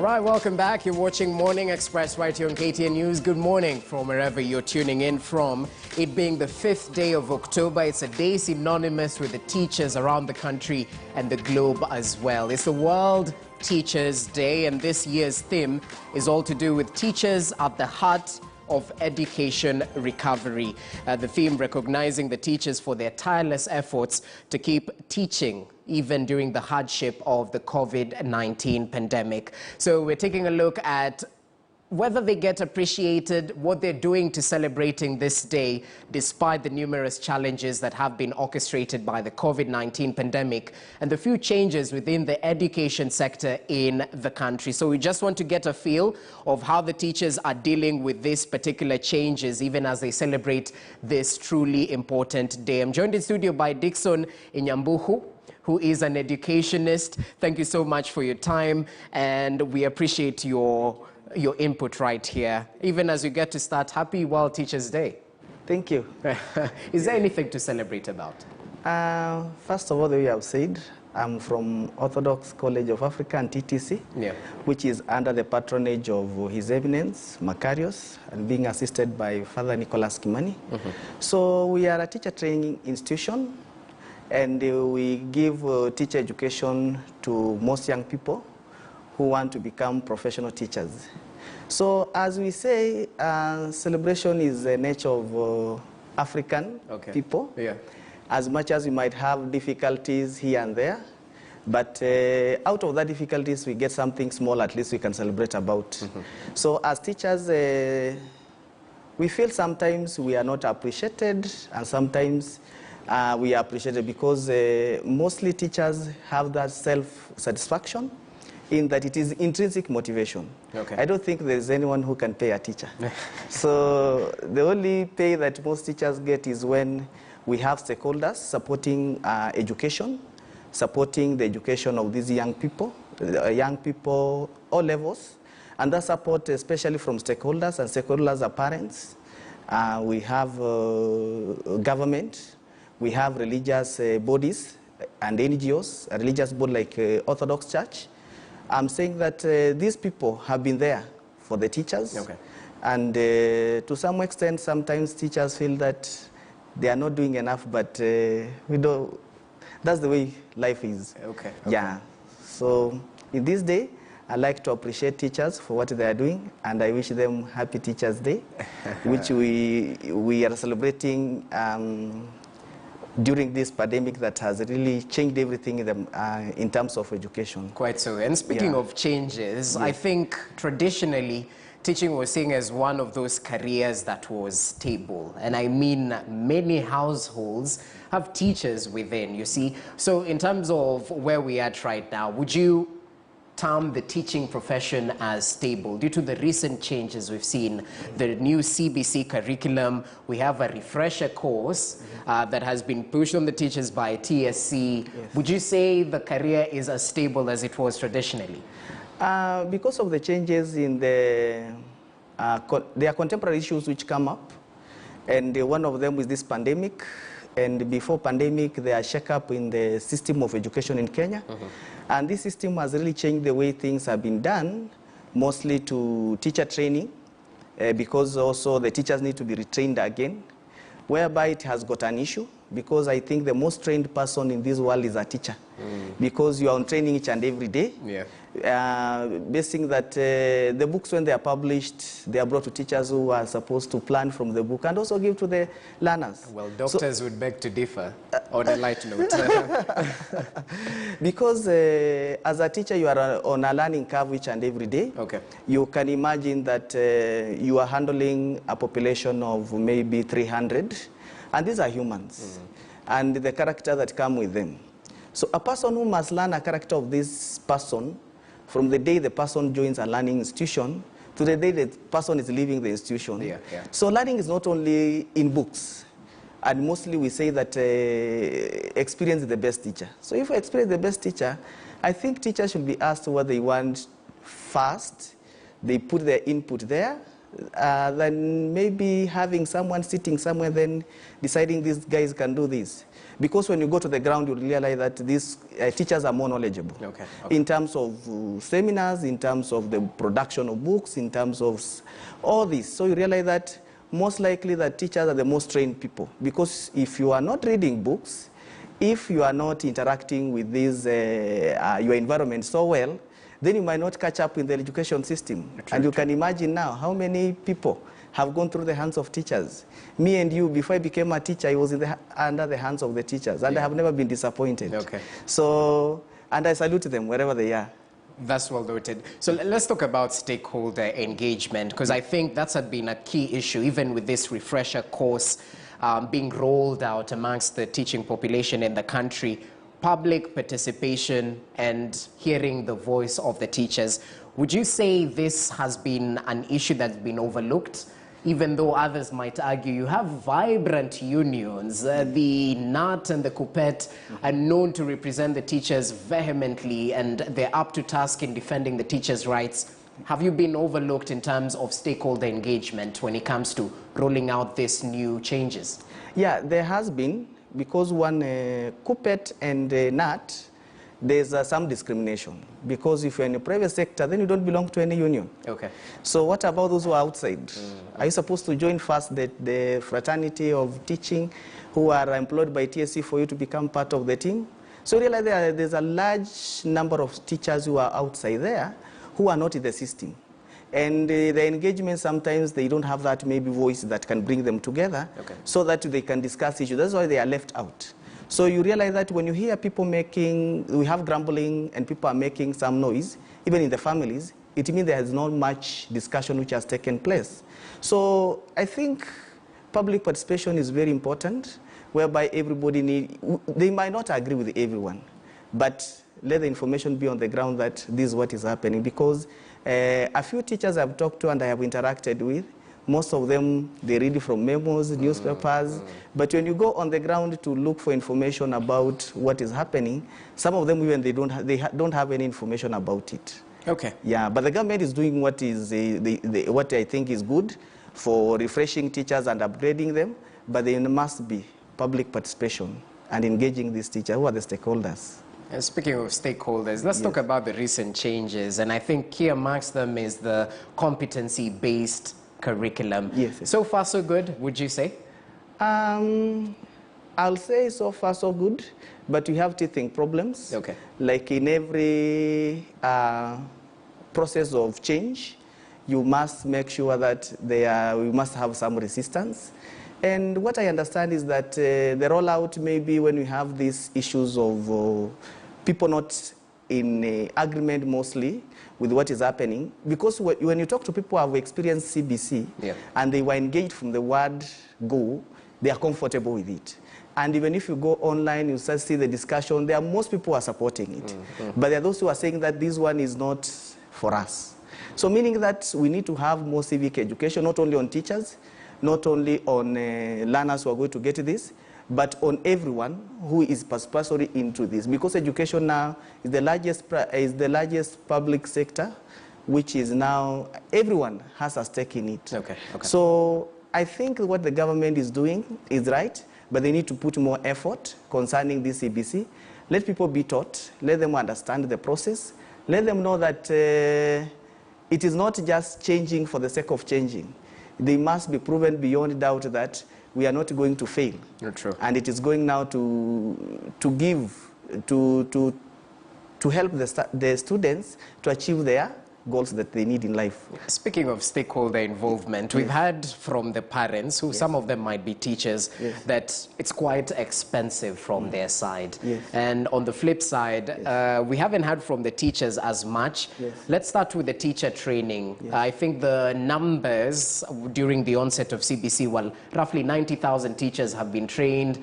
right, welcome back. You're watching Morning Express right here on KTN News. Good morning from wherever you're tuning in from. It being the 5th day of October, it's a day synonymous with the teachers around the country and the globe as well. It's the World Teachers Day, and this year's theme is all to do with teachers at the heart of education recovery. The theme recognizing the teachers for their tireless efforts to keep teaching even during the hardship of the COVID-19 pandemic. So we're taking a look at whether they get appreciated, what they're doing to celebrating this day, despite the numerous challenges that have been orchestrated by the COVID-19 pandemic and the few changes within the education sector in the country. So we just want to get a feel of how the teachers are dealing with these particular changes, even as they celebrate this truly important day. I'm joined in studio by Dixon Inyambuhu, who is an educationist. Thank you so much for your time, and we appreciate your input right here. Even as you get to start, happy World Teachers Day. Thank you. Is there anything to celebrate about? First of all, the way I've said, I'm from Orthodox College of Africa and TTC, which is under the patronage of His Eminence, Macarius, and being assisted by Father Nicholas Kimani. So we are a teacher training institution, and we give teacher education to most young people who want to become professional teachers. So as we say, celebration is the nature of African people. As much as we might have difficulties here and there, but out of that difficulties, we get something small at least we can celebrate about. So as teachers, we feel sometimes we are not appreciated, and sometimes we are appreciated because mostly teachers have that self-satisfaction in that it is intrinsic motivation. I don't think there's anyone who can pay a teacher. So the only pay that most teachers get is when we have stakeholders supporting education, supporting the education of these young people all levels, and that support especially from stakeholders, and stakeholders are parents. We have government, we have religious bodies and NGOs, a religious body like Orthodox Church. I'm saying that these people have been there for the teachers, and to some extent, sometimes teachers feel that they are not doing enough, but we don't. That's the way life is. Yeah. So in this day, I like to appreciate teachers for what they are doing, and I wish them Happy Teachers Day, which we are celebrating during this pandemic that has really changed everything in terms of education. Quite so. And speaking of changes, I think traditionally teaching was seen as one of those careers that was stable. And I mean, many households have teachers within, you see. So in terms of where we are at right now, would you term the teaching profession as stable due to the recent changes we've seen, the new CBC curriculum? We have a refresher course that has been pushed on the teachers by TSC. Would you say the career is as stable as it was traditionally? Because of the changes in there are contemporary issues which come up, and one of them is this pandemic. And before pandemic, there are shake-up in the system of education in Kenya. And this system has really changed the way things have been done, mostly to teacher training, because also the teachers need to be retrained again, whereby it has got an issue, because I think the most trained person in this world is a teacher, because you are on training each and every day. Basing that the books, when they are published, they are brought to teachers who are supposed to plan from the book and also give to the learners. Well, doctors would beg to differ on a light note. Because as a teacher, you are on a learning curve each and every day. You can imagine that you are handling a population of maybe 300, and these are humans, and the character that come with them. So a person who must learn a character of this person from the day the person joins a learning institution to the day the person is leaving the institution. So learning is not only in books, and mostly we say that experience is the best teacher. So if we experience the best teacher, I think teachers should be asked what they want first. They put their input there, than maybe having someone sitting somewhere then deciding these guys can do this. Because when you go to the ground, you realize that these teachers are more knowledgeable in terms of seminars, in terms of the production of books, in terms of all this. So you realize that most likely that teachers are the most trained people. Because if you are not reading books, if you are not interacting with this, your environment so well, then you might not catch up in the education system. And you can imagine now how many people have gone through the hands of teachers. Me and you, before I became a teacher, I was under the hands of the teachers, and I have never been disappointed. So, and I salute them wherever they are. That's well noted. So let's talk about stakeholder engagement, because I think that's been a key issue, even with this refresher course being rolled out amongst the teaching population in the country. Public participation and hearing the voice of the teachers. Would you say this has been an issue that's been overlooked? Even though others might argue you have vibrant unions, the NAT and the CUPET are known to represent the teachers vehemently, and they're up to task in defending the teachers' rights. Have you been overlooked in terms of stakeholder engagement when it comes to rolling out these new changes? Yeah, there has been, because one CUPET and NAT, there's some discrimination. Because if you're in the private sector, then you don't belong to any union. So what about those who are outside? Are you supposed to join first the fraternity of teaching who are employed by TSC for you to become part of the team? So realize there's a large number of teachers who are outside there who are not in the system. And the engagement, sometimes they don't have that maybe voice that can bring them together so that they can discuss issues. That's why they are left out. So you realize that when you hear people we have grumbling and people are making some noise, even in the families, it means there is not much discussion which has taken place. So I think public participation is very important, whereby everybody they might not agree with everyone, but let the information be on the ground that this is what is happening. Because a few teachers I've talked to and I have interacted with, most of them, they read from memos, newspapers. But when you go on the ground to look for information about what is happening, some of them even they don't have any information about it. Yeah, but the government is doing what is what I think is good for refreshing teachers and upgrading them. But there must be public participation and engaging these teachers. Who are the stakeholders? And speaking of stakeholders, let's talk about the recent changes. And I think key amongst them is the competency-based curriculum. So far, so good, would you say? I'll say so far, so good. But we have teething problems. Like in every process of change, you must make sure that we must have some resistance. And what I understand is that the rollout, maybe when we have these issues of people not in agreement mostly with what is happening, because when you talk to people who have experienced CBC and they were engaged from the word go, they are comfortable with it. And even if you go online, you start to see the discussion, most people are supporting it. But there are those who are saying that this one is not for us. So meaning that we need to have more civic education, not only on teachers, not only on learners who are going to get this, but on everyone who is purposely into this. Because education now is the largest public sector, which is now, everyone has a stake in it. So I think what the government is doing is right, but they need to put more effort concerning this CBC. Let people be taught, let them understand the process, let them know that it is not just changing for the sake of changing. They must be proven beyond doubt that we are not going to fail. And it is going now to help the students to achieve their goals that they need in life. Speaking of stakeholder involvement, we've heard from the parents, who some of them might be teachers, that it's quite expensive from their side. And on the flip side, we haven't heard from the teachers as much. Let's start with the teacher training. I think the numbers during the onset of CBC, well, roughly 90,000 teachers have been trained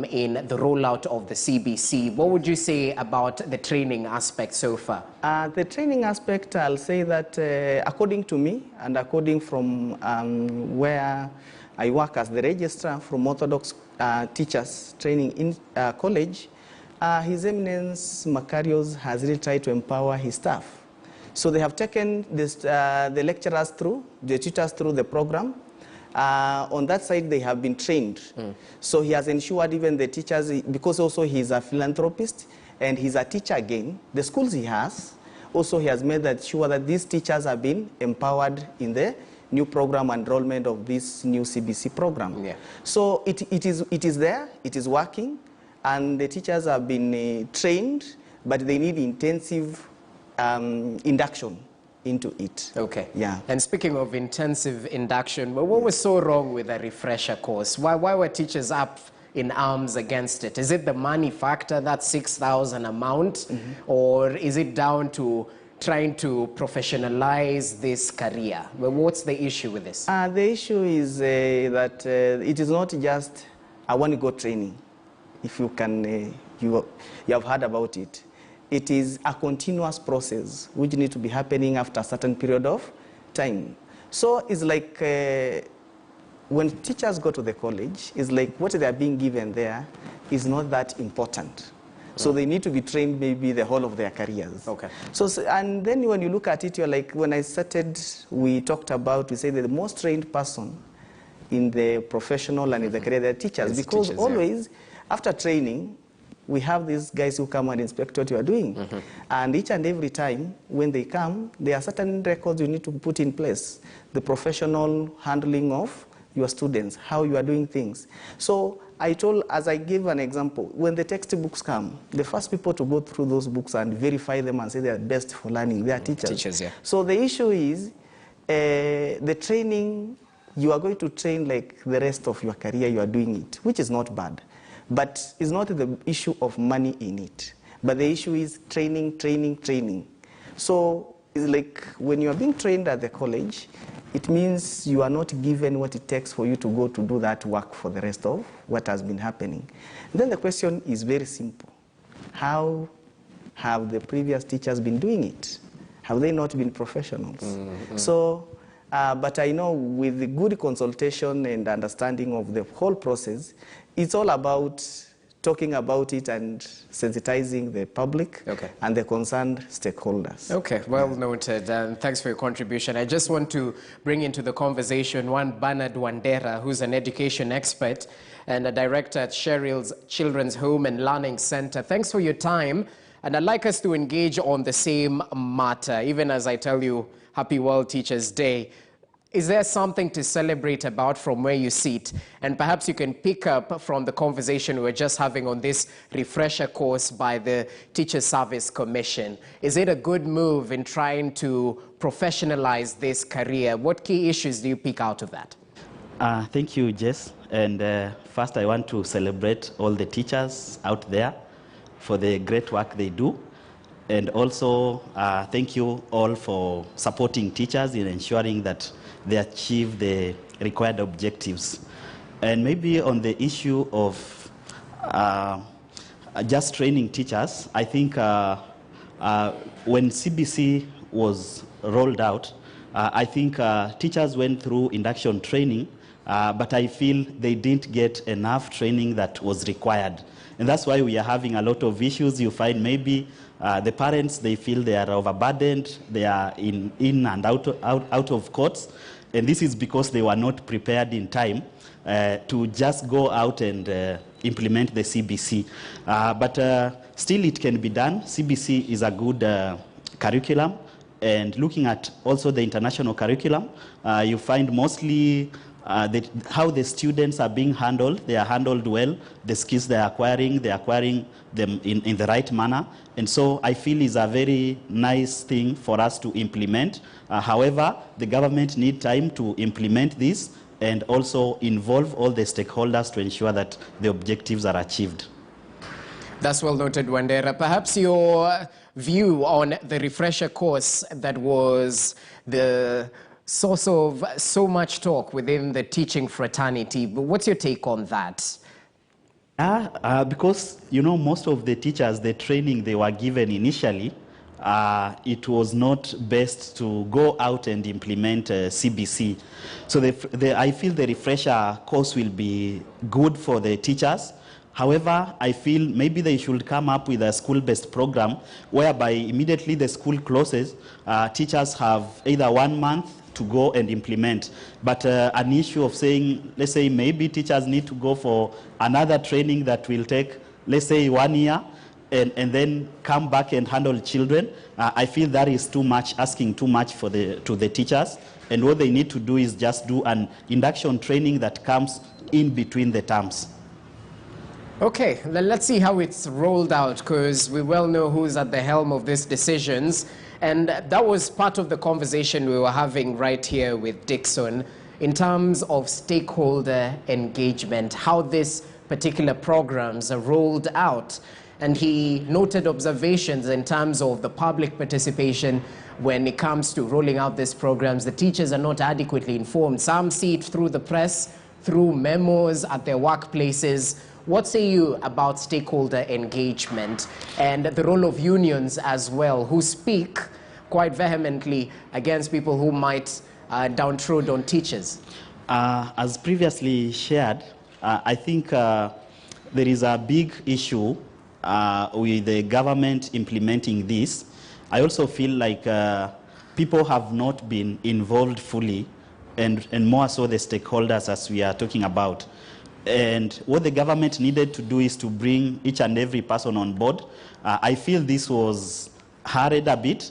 in the rollout of the CBC. What would you say about the training aspect so far? The training aspect, I'll say that according to me and according from where I work as the registrar from Orthodox Teachers Training in College, His Eminence Makarios has really tried to empower his staff. So they have taken this, the lecturers through, the tutors through the program. On that side, they have been trained. So he has ensured even the teachers, because also he's a philanthropist and he's a teacher again, the schools he has, also he has made that sure that these teachers have been empowered in the new program enrollment of this new CBC program. Yeah. So it is there, it is working, and the teachers have been trained, but they need intensive induction into it. Okay. Yeah. And speaking of intensive induction, well, what was so wrong with the refresher course? Why were teachers up in arms against it? Is it the money factor, that 6,000 amount, or is it down to trying to professionalize this career? Well, what's the issue with this? The issue is that it is not just a one-go training, if you can, you have heard about it. It is a continuous process which needs to be happening after a certain period of time. So it's like when teachers go to the college, it's like what they are being given there is not that important. So they need to be trained maybe the whole of their careers. Okay. So, and then when you look at it, you're like, when I started, we talked about, we say that the most trained person in the professional and in the career, they're teachers. It's because teachers, always, after training, we have these guys who come and inspect what you are doing. And each and every time, when they come, there are certain records you need to put in place. The professional handling of your students, how you are doing things. So I told, as I gave an example, when the textbooks come, the first people to go through those books and verify them and say they are best for learning, they are teachers. Teachers, yeah. So the issue is the training, you are going to train like the rest of your career, you are doing it, which is not bad. But it's not the issue of money in it. But the issue is training, training, training. So it's like when you are being trained at the college, it means you are not given what it takes for you to go to do that work for the rest of what has been happening. And then the question is very simple. How have the previous teachers been doing it? Have they not been professionals? So, but I know with the good consultation and understanding of the whole process, it's all about talking about it and sensitizing the public and the concerned stakeholders. Okay, well noted, and thanks for your contribution. I just want to bring into the conversation one Bernard Wandera, who's an education expert and a director at Cheryl's Children's Home and Learning Center. Thanks for your time, and I'd like us to engage on the same matter, even as I tell you, Happy World Teachers Day. Is there something to celebrate about from where you sit? And perhaps you can pick up from the conversation we were just having on this refresher course by the Teacher Service Commission. Is it a good move in trying to professionalize this career? What key issues do you pick out of that? Thank you, Jess. And first I want to celebrate all the teachers out there for the great work they do. And also thank you all for supporting teachers in ensuring that they achieve the required objectives. And maybe on the issue of just training teachers, I think when CBC was rolled out, I think teachers went through induction training, but I feel they didn't get enough training that was required. And that's why we are having a lot of issues. You find maybe the parents, they feel they are overburdened, they are in and out of courts. And this is because they were not prepared in time to just go out and implement the CBC. But still it can be done. CBC is a good curriculum. And looking at also the international curriculum, you find mostly how the students are being handled. They are handled well. The skills they're acquiring them in the right manner. And so I feel it's a very nice thing for us to implement. However, the government needs time to implement this and also involve all the stakeholders to ensure that the objectives are achieved. That's well noted, Wandera. Perhaps your view on the refresher course that was the source of so much talk within the teaching fraternity. But what's your take on that? Because, you know, most of the teachers, the training they were given initially, it was not best to go out and implement CBC. So I feel the refresher course will be good for the teachers. However, I feel maybe they should come up with a school-based program whereby immediately the school closes, teachers have either 1 month to go and implement. But an issue of saying, let's say maybe teachers need to go for another training that will take, let's say 1 year, and then come back and handle children, I feel that is too much, asking too much to the teachers. And what they need to do is just do an induction training that comes in between the terms. Okay, then let's see how it's rolled out, because we well know who's at the helm of these decisions. And that was part of the conversation we were having right here with Dixon in terms of stakeholder engagement, how these particular programs are rolled out. And he noted observations in terms of the public participation when it comes to rolling out these programs. The teachers are not adequately informed. Some see it through the press, through memos at their workplaces. What say you about stakeholder engagement and the role of unions as well, who speak quite vehemently against people who might downtrod on teachers? As previously shared, I think there is a big issue with the government implementing this. I also feel like people have not been involved fully, and more so the stakeholders as we are talking about. And what the government needed to do is to bring each and every person on board. I feel this was hurried a bit.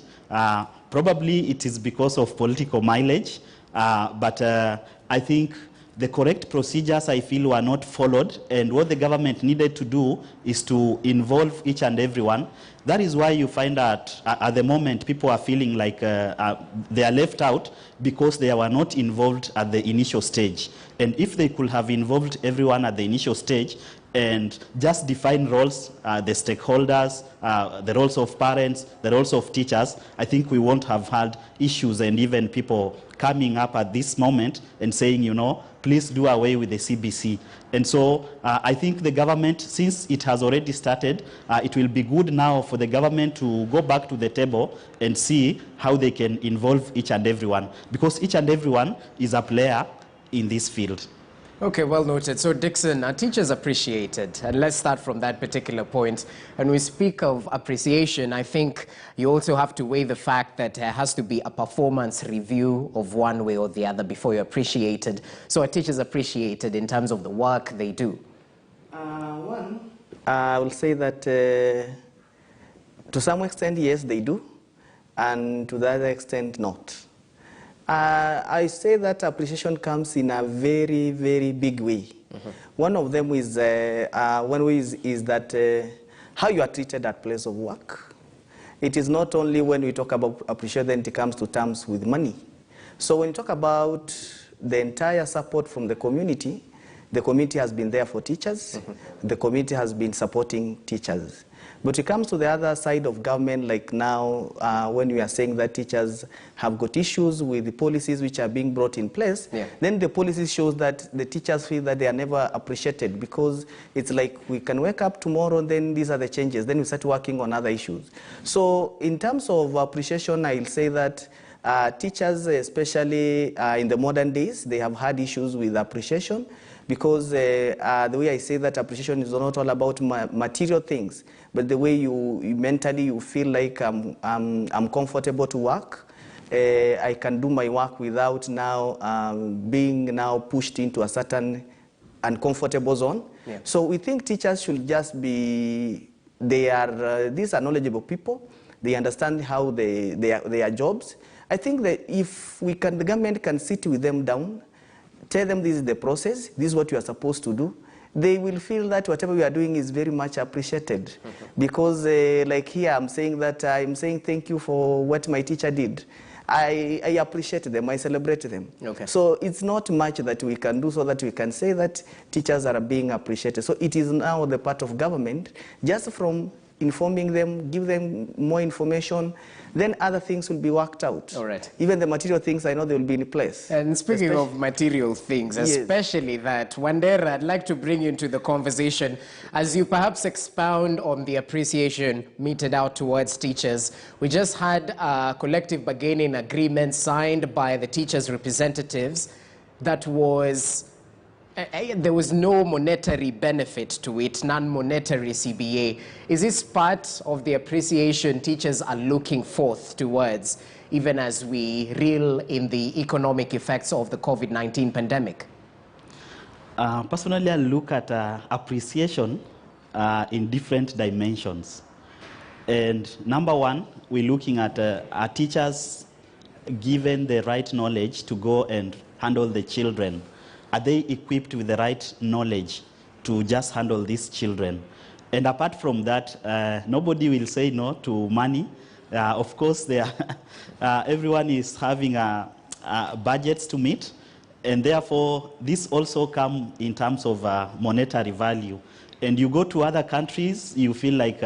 Probably it is because of political mileage, but I think the correct procedures, I feel, were not followed, and what the government needed to do is to involve each and everyone. That is why you find that at the moment people are feeling like they are left out because they were not involved at the initial stage. And if they could have involved everyone at the initial stage and just define roles, the stakeholders, the roles of parents, the roles of teachers, I think we won't have had issues and even people coming up at this moment and saying, you know, please do away with the CBC. And so I think the government, since it has already started, it will be good now for the government to go back to the table and see how they can involve each and everyone, because each and everyone is a player in this field. Okay, well noted. So Dixon, teachers appreciate it, and let's start from that particular point. When we speak of appreciation, I think you also have to weigh the fact that there has to be a performance review of one way or the other before you're appreciated. So are teachers appreciated in terms of the work they do? I will say that to some extent, yes, they do, and to the other extent, not. I say that appreciation comes in a very, very big way. One of them is, that how you are treated at place of work. It is not only when we talk about appreciation, then it comes to terms with money. So when you talk about the entire support from the community has been there for teachers. The community has been supporting teachers. But it comes to the other side of government, like now, when we are saying that teachers have got issues with the policies which are being brought in place, then the policy shows that the teachers feel that they are never appreciated, because it's like we can wake up tomorrow, then these are the changes, then we start working on other issues. So in terms of appreciation, I'll say that teachers, especially in the modern days, they have had issues with appreciation, because the way I say that appreciation is not all about material things, but the way you mentally you feel like I'm comfortable to work. I can do my work without now being now pushed into a certain uncomfortable zone. So we think teachers should just be, these are knowledgeable people. They understand how their jobs. I think that if we can, the government can sit with them down, tell them this is the process, this is what you are supposed to do, they will feel that whatever we are doing is very much appreciated. Because like here, I'm saying thank you for what my teacher did. I appreciate them, I celebrate them. So it's not much that we can do so that we can say that teachers are being appreciated. So it is now the part of government, just from informing them, give them more information, then other things will be worked out. All right. Even the material things, I know they will be in place. And speaking of material things, especially that, Wandera, I'd like to bring you into the conversation as you perhaps expound on the appreciation meted out towards teachers. We just had a collective bargaining agreement signed by the teachers' representatives that was There was no monetary benefit to it, non-monetary CBA. Is this part of the appreciation teachers are looking forth towards, even as we reel in the economic effects of the COVID-19 pandemic? Personally, I look at appreciation in different dimensions. And number one, we're looking at our teachers given the right knowledge to go and handle the children. Are they equipped with the right knowledge to just handle these children? And apart from that, nobody will say no to money. Of course, everyone is having budgets to meet. And therefore, this also comes in terms of monetary value. And you go to other countries, you feel like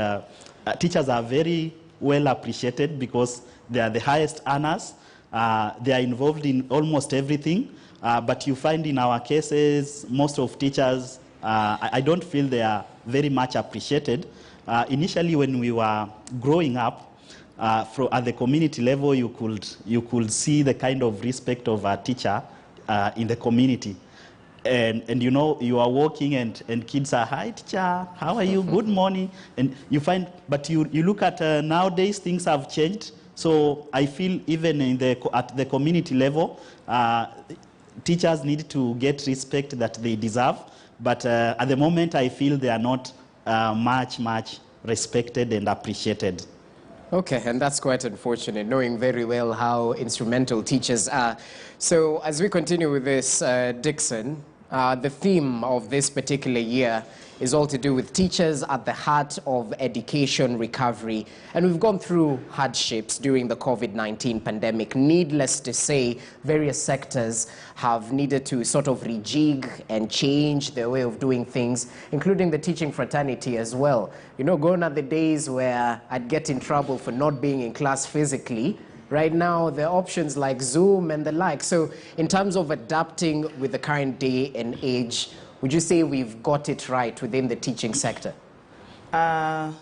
teachers are very well appreciated because they are the highest earners. They are involved in almost everything. But you find in our cases, most of teachers, I don't feel they are very much appreciated. Initially, when we were growing up, at the community level, you could see the kind of respect of a teacher in the community. And you know, you are walking and kids are, hi teacher, how are you, good morning. And you find, but you look at nowadays, things have changed. So I feel even at the community level, teachers need to get respect that they deserve. But at the moment, I feel they are not much respected and appreciated. Okay, and that's quite unfortunate, knowing very well how instrumental teachers are. So as we continue with this, Dixon, the theme of this particular year is all to do with teachers at the heart of education recovery. And we've gone through hardships during the COVID-19 pandemic. Needless to say, various sectors have needed to sort of rejig and change their way of doing things, including the teaching fraternity as well. You know, gone are the days where I'd get in trouble for not being in class physically. Right now, there are options like Zoom and the like. So in terms of adapting with the current day and age, would you say we've got it right within the teaching sector? One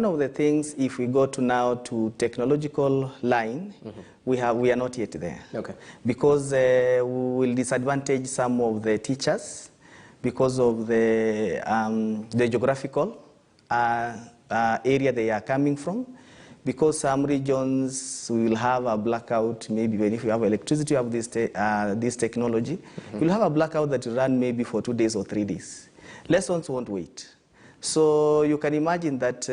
of the things, if we go to now to technological line, we are not yet there. Okay. Because we will disadvantage some of the teachers because of the geographical area they are coming from. Because some regions will have a blackout, maybe when if you have electricity, you have this technology, you'll have a blackout that will run maybe for 2 days or 3 days. Lessons won't wait. So you can imagine that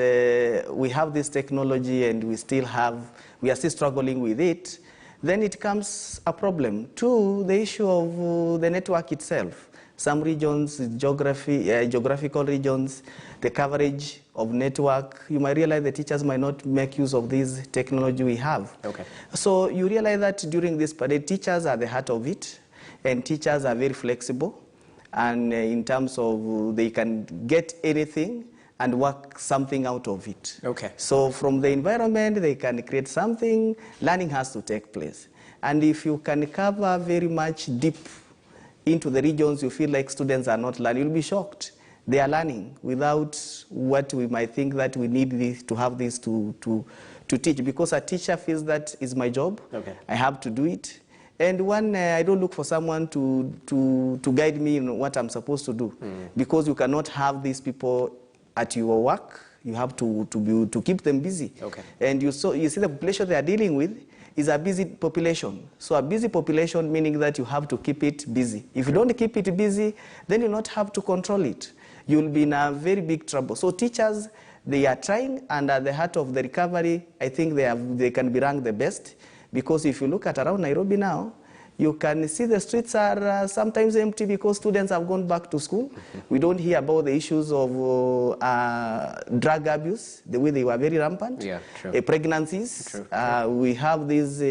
we have this technology and we are still struggling with it. Then it becomes a problem. Two, the issue of the network itself. Some regions, geographical regions, the coverage of network, you might realize the teachers might not make use of this technology we have. Okay. So you realize that during this period, teachers are the heart of it, and teachers are very flexible, and in terms of they can get anything and work something out of it. Okay. So from the environment, they can create something, learning has to take place. And if you can cover very much deep into the regions you feel like students are not learning, you'll be shocked. They are learning without what we might think that we need this, to have this to teach. Because a teacher feels that is my job, okay. I have to do it. And one, I don't look for someone to guide me in what I'm supposed to do. Because you cannot have these people at your work. You have to keep them busy. Okay. And you see the population they are dealing with is a busy population. So a busy population meaning that you have to keep it busy. If you don't keep it busy, then you'll not have to control it. You'll be in a very big trouble. So teachers, they are trying, and at the heart of the recovery, I think they can be ranked the best. Because if you look at around Nairobi now, you can see the streets are sometimes empty because students have gone back to school. We don't hear about the issues of drug abuse, the way they were very rampant. Yeah, true. Pregnancies. True. We have these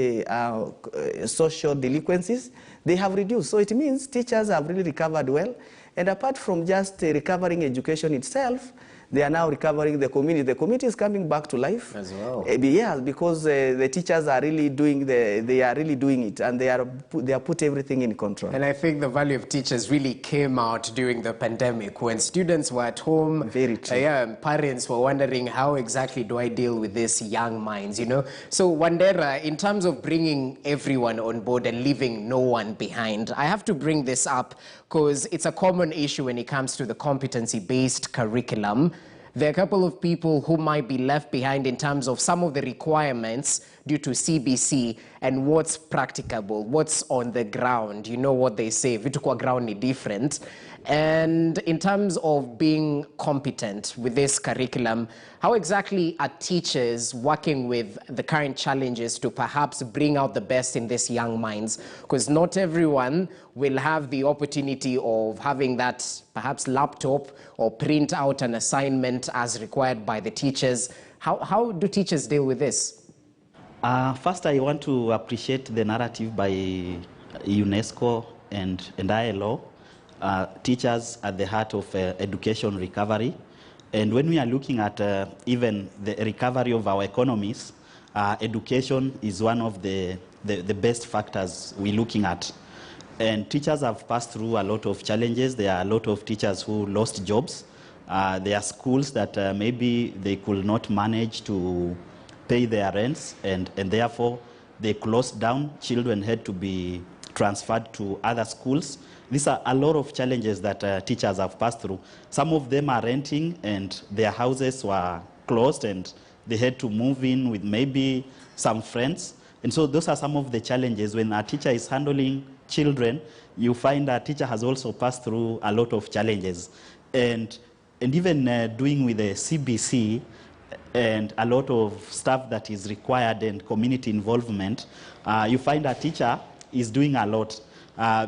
social delinquencies. They have reduced. So it means teachers have really recovered well. And apart from just recovering education itself, They are now recovering the community. The community is coming back to life as well. Yeah, because the teachers are really doing it, and they are put everything in control. And I think the value of teachers really came out during the pandemic when students were at home. Very true. Parents were wondering, how exactly do I deal with these young minds, you know? So Wandera, in terms of bringing everyone on board and leaving no one behind, I have to bring this up because it's a common issue when it comes to the competency-based curriculum. There are a couple of people who might be left behind in terms of some of the requirements due to CBC and what's practicable, what's on the ground. You know what they say, vitu kwa ground ni different. And in terms of being competent with this curriculum, how exactly are teachers working with the current challenges to perhaps bring out the best in these young minds? Because not everyone will have the opportunity of having that perhaps laptop or print out an assignment as required by the teachers. How do teachers deal with this? First, I want to appreciate the narrative by UNESCO and ILO. Teachers at the heart of education recovery. And when we are looking at even the recovery of our economies, education is one of the best factors we're looking at. And teachers have passed through a lot of challenges. There are a lot of teachers who lost jobs. There are schools that maybe they could not manage to pay their rents, and therefore they closed down. Children had to be transferred to other schools. These are a lot of challenges that teachers have passed through. Some of them are renting and their houses were closed and they had to move in with maybe some friends. And so those are some of the challenges. When a teacher is handling children, you find a teacher has also passed through a lot of challenges. And even doing with the CBC and a lot of stuff that is required and community involvement, you find a teacher is doing a lot.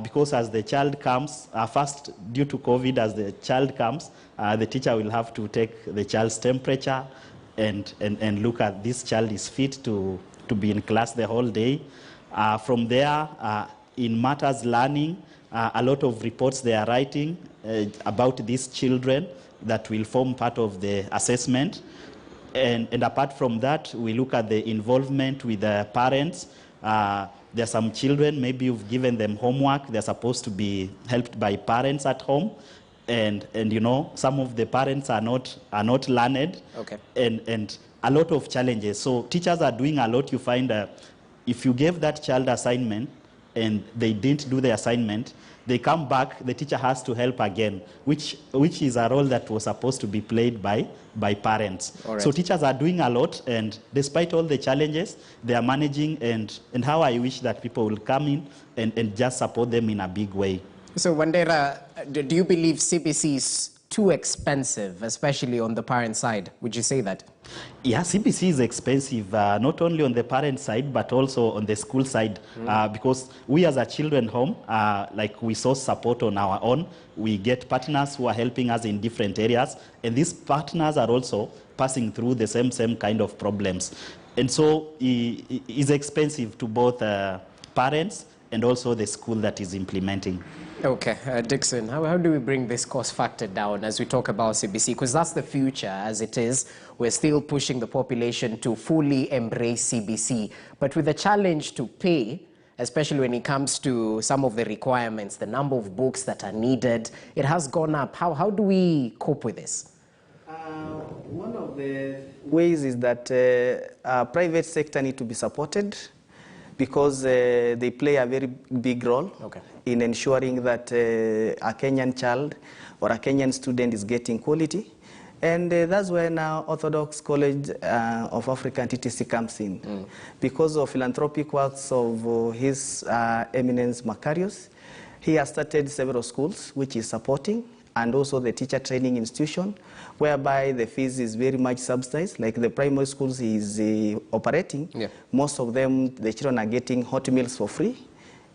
Because as the child comes, first due to COVID, as the child comes, the teacher will have to take the child's temperature and look at this child is fit to be in class the whole day. From there, in matters learning, a lot of reports they are writing about these children that will form part of the assessment. And apart from that, we look at the involvement with the parents. There are some children, maybe you've given them homework, they're supposed to be helped by parents at home. And you know, some of the parents are not learned. Okay. And a lot of challenges. So teachers are doing a lot. You find if you gave that child assignment and they didn't do the assignment, they come back, the teacher has to help again, which is a role that was supposed to be played by parents. Right. So teachers are doing a lot, and despite all the challenges, they are managing, and how I wish that people will come in and just support them in a big way. So Wandera, do you believe CBC is too expensive, especially on the parent side? Would you say that? Yeah, CBC is expensive, not only on the parent side, but also on the school side, because we as a children home, like we source support on our own. We get partners who are helping us in different areas, and these partners are also passing through the same kind of problems. And so it's expensive to both parents and also the school that is implementing. Okay, Dixon, how do we bring this cost factor down as we talk about CBC? Because that's the future as it is. We're still pushing the population to fully embrace CBC. But with the challenge to pay, especially when it comes to some of the requirements, the number of books that are needed, it has gone up. How do we cope with this? One of the ways is that private sector need to be supported, because they play a very big role in ensuring that a Kenyan child or a Kenyan student is getting quality. And that's where now Orthodox College of Africa and TTC comes in. Because of philanthropic works of His Eminence Macarius, he has started several schools which is supporting, and also the teacher training institution, whereby the fees is very much subsidized. Like the primary schools he is operating, most of them, the children are getting hot meals for free,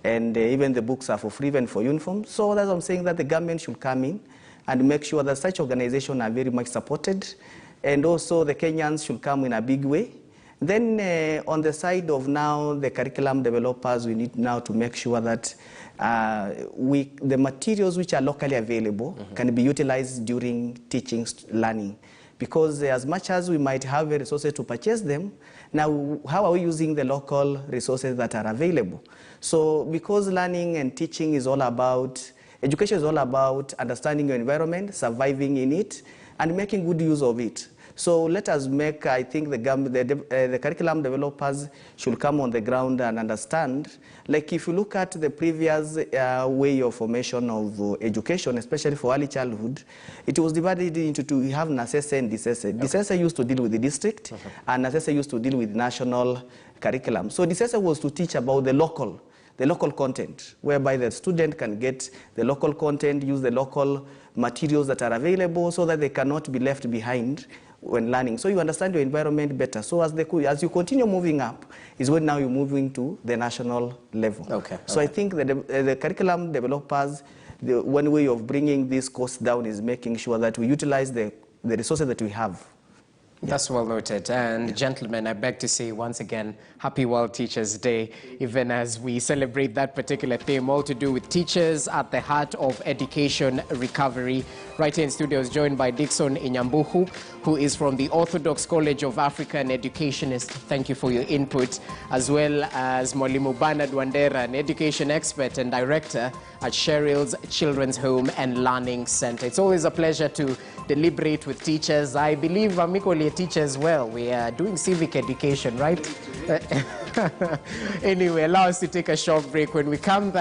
and even the books are for free, even for uniforms. So that's what I'm saying, that the government should come in and make sure that such organizations are very much supported, and also the Kenyans should come in a big way. Then on the side of now the curriculum developers, we need now to make sure that the materials which are locally available can be utilized during teaching, learning. because as much as we might have the resources to purchase them, now how are we using the local resources that are available? So because learning and teaching is all about, education is all about understanding your environment, surviving in it, and making good use of it. So let us make, I think the curriculum developers should come on the ground and understand, like if you look at the previous way of formation of education, especially for early childhood, it was divided into two. We have NASESE and DISESE. Okay. DISESE used to deal with the district, and NASESE used to deal with national curriculum. So DISESE was to teach about the local content, whereby the student can get the local content, use the local materials that are available so that they cannot be left behind when learning. So you understand your environment better. So as you continue moving up, is when now you're moving to the national level. Okay. So I think that the curriculum developers, the one way of bringing this cost down is making sure that we utilize the resources that we have. Yeah. That's well noted. And gentlemen, I beg to say once again, happy World Teachers Day, even as we celebrate that particular theme, all to do with teachers at the heart of education recovery. Right here in studio is joined by Dixon Inyambuhu, who is from the Orthodox College of Africa, an educationist. Thank you for your input, as well as Mwalimu Bernard Wandera, an education expert and director at Cheryl's Children's Home and Learning Center. It's always a pleasure to deliberate with teachers. I believe I'm equally a teacher as well. We are doing civic education, right? Anyway, allow us to take a short break. When we come back,